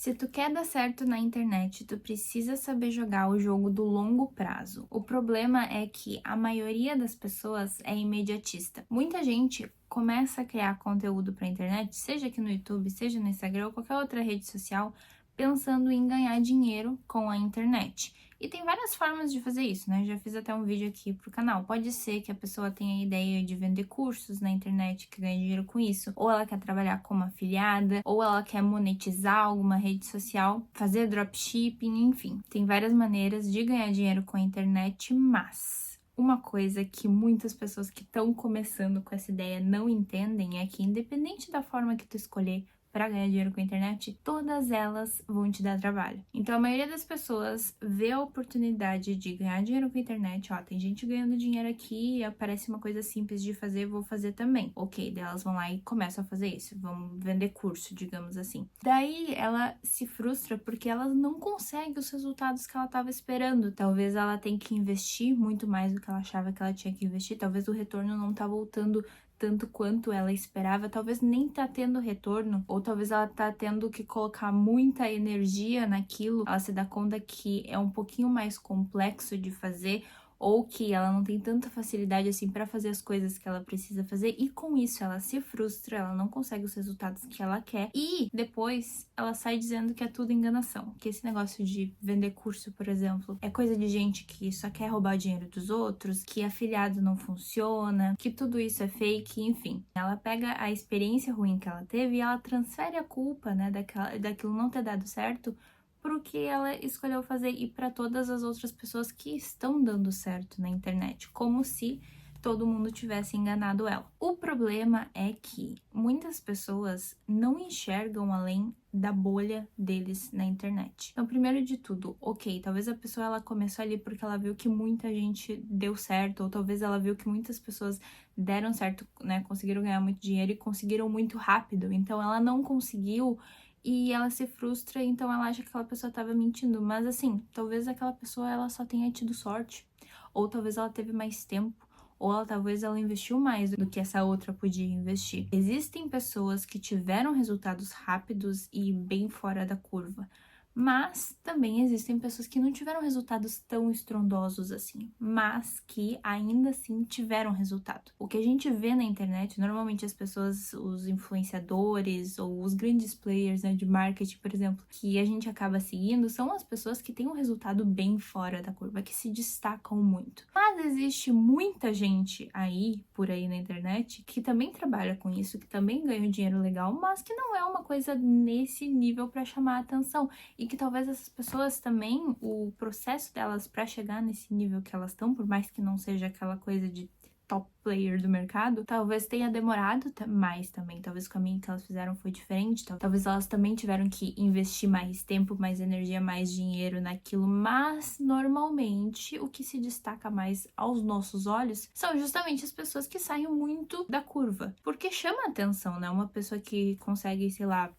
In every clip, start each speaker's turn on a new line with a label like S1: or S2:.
S1: Se tu quer dar certo na internet, tu precisa saber jogar o jogo do longo prazo. O problema é que a maioria das pessoas é imediatista. Muita gente começa a criar conteúdo para internet, seja aqui no YouTube, seja no Instagram ou qualquer outra rede social, pensando em ganhar dinheiro com a internet. E tem várias formas de fazer isso, né? Já fiz até um vídeo aqui pro canal. Pode ser que a pessoa tenha a ideia de vender cursos na internet que ganha dinheiro com isso, ou ela quer trabalhar como afiliada, ou ela quer monetizar alguma rede social, fazer dropshipping, enfim. Tem várias maneiras de ganhar dinheiro com a internet, mas uma coisa que muitas pessoas que estão começando com essa ideia não entendem é que, independente da forma que tu escolher para ganhar dinheiro com a internet, todas elas vão te dar trabalho. Então, a maioria das pessoas vê a oportunidade de ganhar dinheiro com a internet. Ó, tem gente ganhando dinheiro aqui, parece uma coisa simples de fazer, vou fazer também. Ok, daí elas vão lá e começam a fazer isso, vão vender curso, digamos assim. Daí ela se frustra porque ela não consegue os resultados que ela estava esperando. Talvez ela tenha que investir muito mais do que ela achava que ela tinha que investir, talvez o retorno não tá voltando tanto quanto ela esperava, talvez nem tá tendo retorno, ou talvez ela tá tendo que colocar muita energia naquilo, ela se dá conta que é um pouquinho mais complexo de fazer, ou que ela não tem tanta facilidade assim para fazer as coisas que ela precisa fazer, e com isso ela se frustra, ela não consegue os resultados que ela quer, e depois ela sai dizendo que é tudo enganação, que esse negócio de vender curso, por exemplo, é coisa de gente que só quer roubar dinheiro dos outros, que afiliado não funciona, que tudo isso é fake, enfim. Ela pega a experiência ruim que ela teve e ela transfere a culpa, né, daquilo não ter dado certo pro que ela escolheu fazer e para todas as outras pessoas que estão dando certo na internet, como se todo mundo tivesse enganado ela. O problema é que muitas pessoas não enxergam além da bolha deles na internet. Então, primeiro de tudo, ok, talvez a pessoa ela começou ali porque ela viu que muita gente deu certo, ou talvez ela viu que muitas pessoas deram certo, né, conseguiram ganhar muito dinheiro e conseguiram muito rápido, então ela não conseguiu e ela se frustra, então ela acha que aquela pessoa estava mentindo, mas assim, talvez aquela pessoa ela só tenha tido sorte, ou talvez ela teve mais tempo, ou talvez ela investiu mais do que essa outra podia investir. Existem pessoas que tiveram resultados rápidos e bem fora da curva, mas também existem pessoas que não tiveram resultados tão estrondosos assim, mas que ainda assim tiveram resultado. O que a gente vê na internet, normalmente as pessoas, os influenciadores ou os grandes players, né, de marketing, por exemplo, que a gente acaba seguindo, são as pessoas que têm um resultado bem fora da curva, que se destacam muito. Mas existe muita gente aí, por aí na internet, que também trabalha com isso, que também ganha um dinheiro legal, mas que não é uma coisa nesse nível para chamar a atenção. E que talvez essas pessoas também, o processo delas para chegar nesse nível que elas estão, por mais que não seja aquela coisa de top player do mercado, talvez tenha demorado mais também, talvez o caminho que elas fizeram foi diferente, talvez elas também tiveram que investir mais tempo, mais energia, mais dinheiro naquilo, mas normalmente o que se destaca mais aos nossos olhos são justamente as pessoas que saem muito da curva, porque chama atenção, né? Uma pessoa que consegue, sei lá,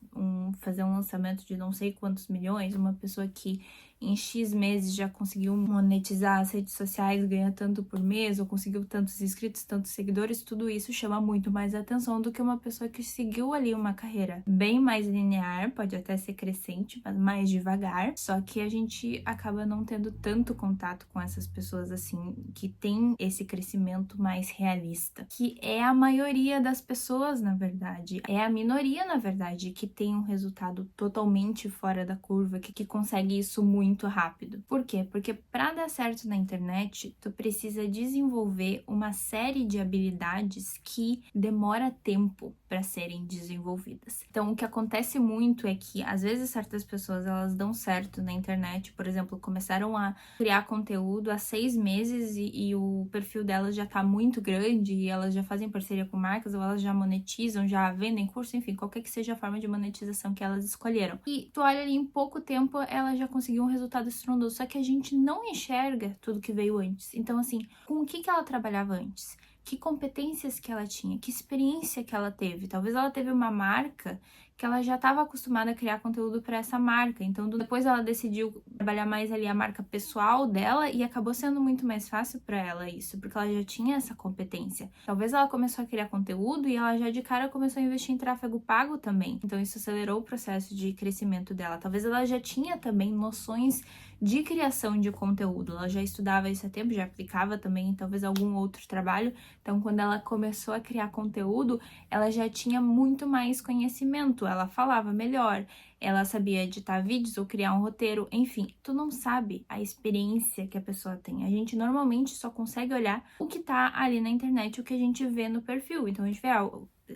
S1: fazer um lançamento de não sei quantos milhões, uma pessoa que em X meses já conseguiu monetizar as redes sociais, ganha tanto por mês, ou conseguiu tantos inscritos, tantos seguidores, tudo isso chama muito mais atenção do que uma pessoa que seguiu ali uma carreira bem mais linear, pode até ser crescente, mas mais devagar, só que a gente acaba não tendo tanto contato com essas pessoas assim, que tem esse crescimento mais realista, que é a maioria das pessoas, na verdade, é a minoria, na verdade, que tem um resultado totalmente fora da curva, que consegue isso muito rápido. Por quê? Porque para dar certo na internet, tu precisa desenvolver uma série de habilidades que demora tempo para serem desenvolvidas. Então, o que acontece muito é que às vezes certas pessoas elas dão certo na internet, por exemplo, começaram a criar conteúdo há 6 meses e o perfil delas já tá muito grande e elas já fazem parceria com marcas ou elas já monetizam, já vendem curso, enfim, qualquer que seja a forma de monetização que elas escolheram. E tu olha ali, em pouco tempo ela já conseguiu um resultado estrondoso, só que a gente não enxerga tudo que veio antes. Então, assim, com o que ela trabalhava antes? Que competências que ela tinha? Que experiência que ela teve? Talvez ela teve uma marca que ela já estava acostumada a criar conteúdo para essa marca. Então, depois ela decidiu trabalhar mais ali a marca pessoal dela e acabou sendo muito mais fácil para ela isso, porque ela já tinha essa competência. Talvez ela começou a criar conteúdo e ela já de cara começou a investir em tráfego pago também. Então, isso acelerou o processo de crescimento dela. Talvez ela já tinha também noções de criação de conteúdo. Ela já estudava isso há tempo, já aplicava também em talvez algum outro trabalho. Então, quando ela começou a criar conteúdo, ela já tinha muito mais conhecimento, ela falava melhor, ela sabia editar vídeos ou criar um roteiro, enfim, tu não sabe a experiência que a pessoa tem. A gente normalmente só consegue olhar o que tá ali na internet, o que a gente vê no perfil. Então, a gente vê,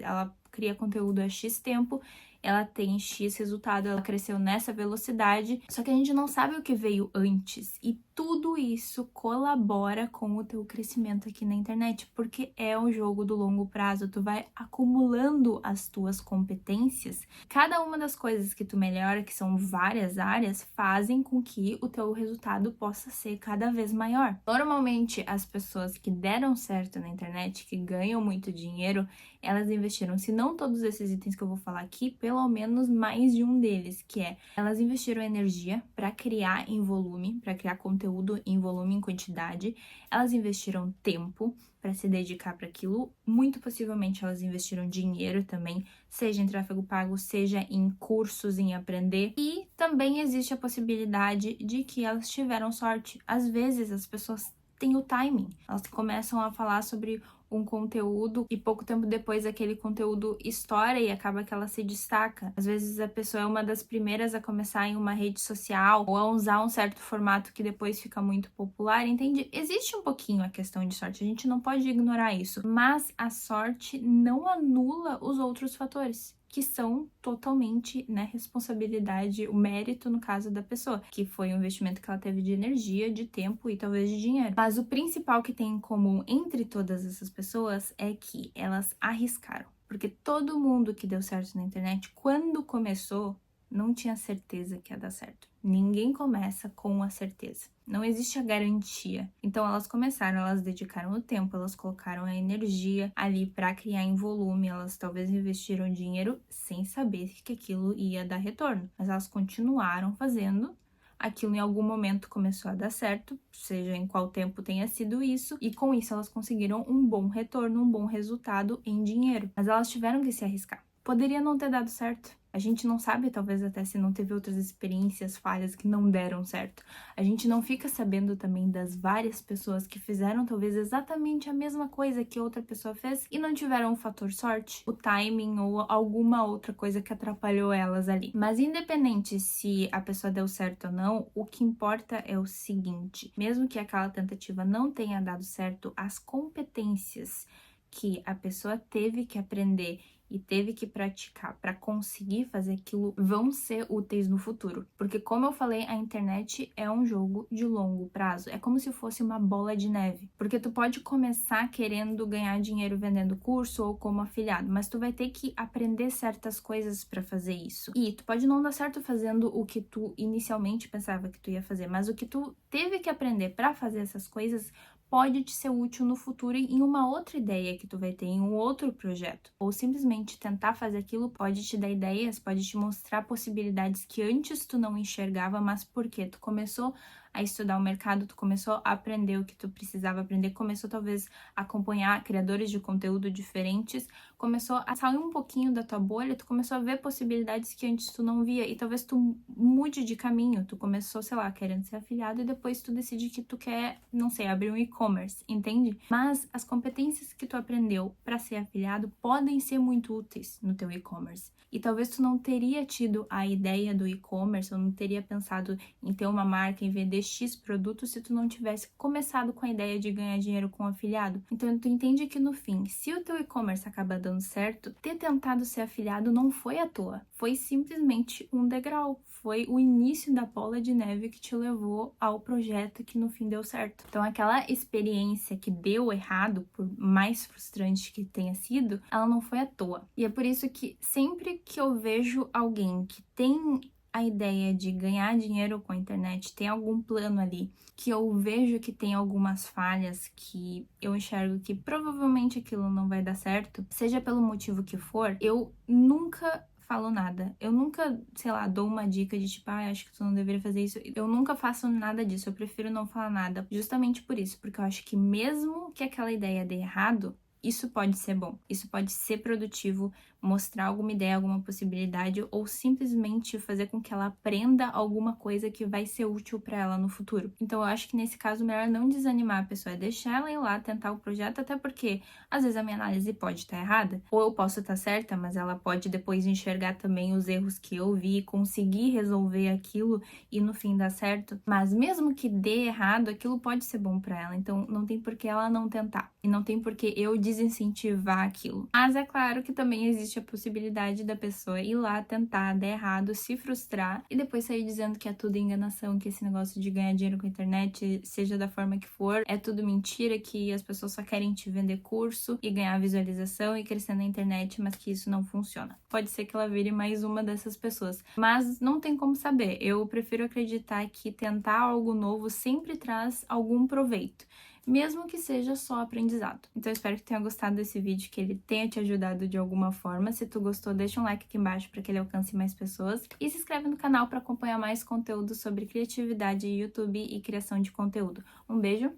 S1: ela cria conteúdo há X tempo, ela tem X resultado, ela cresceu nessa velocidade, só que a gente não sabe o que veio antes. E tudo isso colabora com o teu crescimento aqui na internet, porque é um jogo do longo prazo, tu vai acumulando as tuas competências. Cada uma das coisas que tu melhora, que são várias áreas, fazem com que o teu resultado possa ser cada vez maior. Normalmente, as pessoas que deram certo na internet, que ganham muito dinheiro, elas investiram, se não todos esses itens que eu vou falar aqui, pelo menos mais de um deles, que é, elas investiram energia para criar em volume, para criar conteúdo em volume, em quantidade, elas investiram tempo para se dedicar para aquilo, muito possivelmente elas investiram dinheiro também, seja em tráfego pago, seja em cursos, em aprender, e também existe a possibilidade de que elas tiveram sorte. Às vezes as pessoas têm o timing, elas começam a falar sobre um conteúdo e pouco tempo depois aquele conteúdo estoura e acaba que ela se destaca. Às vezes a pessoa é uma das primeiras a começar em uma rede social ou a usar um certo formato que depois fica muito popular, entende? Existe um pouquinho a questão de sorte, a gente não pode ignorar isso, mas a sorte não anula os outros fatores, que são totalmente, responsabilidade, o mérito no caso da pessoa, que foi um investimento que ela teve de energia, de tempo e talvez de dinheiro. Mas o principal que tem em comum entre todas essas pessoas é que elas arriscaram. Porque todo mundo que deu certo na internet, quando começou, não tinha certeza que ia dar certo. Ninguém começa com a certeza. Não existe a garantia. Então elas começaram, elas dedicaram o tempo, elas colocaram a energia ali para criar em volume, elas talvez investiram dinheiro sem saber que aquilo ia dar retorno, mas elas continuaram fazendo. Aquilo em algum momento começou a dar certo, seja em qual tempo tenha sido isso, e com isso elas conseguiram um bom retorno, um bom resultado em dinheiro. Mas elas tiveram que se arriscar. Poderia não ter dado certo. A gente não sabe, talvez até se não teve outras experiências, falhas que não deram certo. A gente não fica sabendo também das várias pessoas que fizeram talvez exatamente a mesma coisa que outra pessoa fez e não tiveram o fator sorte, o timing ou alguma outra coisa que atrapalhou elas ali. Mas independente se a pessoa deu certo ou não, o que importa é o seguinte: mesmo que aquela tentativa não tenha dado certo, as competências que a pessoa teve que aprender e teve que praticar para conseguir fazer aquilo vão ser úteis no futuro. Porque, como eu falei, a internet é um jogo de longo prazo. É como se fosse uma bola de neve. Porque tu pode começar querendo ganhar dinheiro vendendo curso ou como afiliado, mas tu vai ter que aprender certas coisas para fazer isso. E tu pode não dar certo fazendo o que tu inicialmente pensava que tu ia fazer, mas o que tu teve que aprender para fazer essas coisas pode te ser útil no futuro em uma outra ideia que tu vai ter, em um outro projeto. Ou simplesmente tentar fazer aquilo pode te dar ideias, pode te mostrar possibilidades que antes tu não enxergava, mas porque tu começou a estudar o mercado, tu começou a aprender o que tu precisava aprender, começou talvez a acompanhar criadores de conteúdo diferentes, começou a sair um pouquinho da tua bolha, tu começou a ver possibilidades que antes tu não via e talvez tu mude de caminho, tu começou, sei lá, querendo ser afiliado e depois tu decide que tu quer, não sei, abrir um e-commerce, entende? Mas as competências que tu aprendeu para ser afiliado podem ser muito úteis no teu e-commerce. E talvez tu não teria tido a ideia do e-commerce, ou não teria pensado em ter uma marca, em vender X produtos se tu não tivesse começado com a ideia de ganhar dinheiro com afiliado. Então tu entende que no fim, se o teu e-commerce acaba dando certo, ter tentado ser afiliado não foi à toa, foi simplesmente um degrau, foi o início da bola de neve que te levou ao projeto que no fim deu certo. Então aquela experiência que deu errado, por mais frustrante que tenha sido, ela não foi à toa. E é por isso que sempre que eu vejo alguém que tem a ideia de ganhar dinheiro com a internet, tem algum plano ali, que eu vejo que tem algumas falhas, que eu enxergo que provavelmente aquilo não vai dar certo, seja pelo motivo que for, eu nunca falo nada. Eu nunca, sei lá, dou uma dica de tipo, acho que tu não deveria fazer isso. Eu nunca faço nada disso, eu prefiro não falar nada, justamente por isso, porque eu acho que mesmo que aquela ideia dê errado, isso pode ser bom, isso pode ser produtivo, mostrar alguma ideia, alguma possibilidade, ou simplesmente fazer com que ela aprenda alguma coisa que vai ser útil para ela no futuro. Então eu acho que nesse caso melhor não desanimar a pessoa, é deixar ela ir lá tentar o projeto, até porque às vezes a minha análise pode estar errada, ou eu posso estar certa, mas ela pode depois enxergar também os erros que eu vi, conseguir resolver aquilo e no fim dar certo. Mas mesmo que dê errado, aquilo pode ser bom para ela, então não tem por que ela não tentar. E não tem por que eu desincentivar aquilo. Mas é claro que também existe a possibilidade da pessoa ir lá tentar, dar errado, se frustrar e depois sair dizendo que é tudo enganação, que esse negócio de ganhar dinheiro com a internet, seja da forma que for, é tudo mentira, que as pessoas só querem te vender curso e ganhar visualização e crescer na internet, mas que isso não funciona. Pode ser que ela vire mais uma dessas pessoas, mas não tem como saber. Eu prefiro acreditar que tentar algo novo sempre traz algum proveito, mesmo que seja só aprendizado. Então eu espero que tenha gostado desse vídeo, que ele tenha te ajudado de alguma forma. Se tu gostou, deixa um like aqui embaixo para que ele alcance mais pessoas. E se inscreve no canal para acompanhar mais conteúdo sobre criatividade, YouTube e criação de conteúdo. Um beijo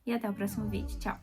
S1: e até o próximo vídeo. Tchau!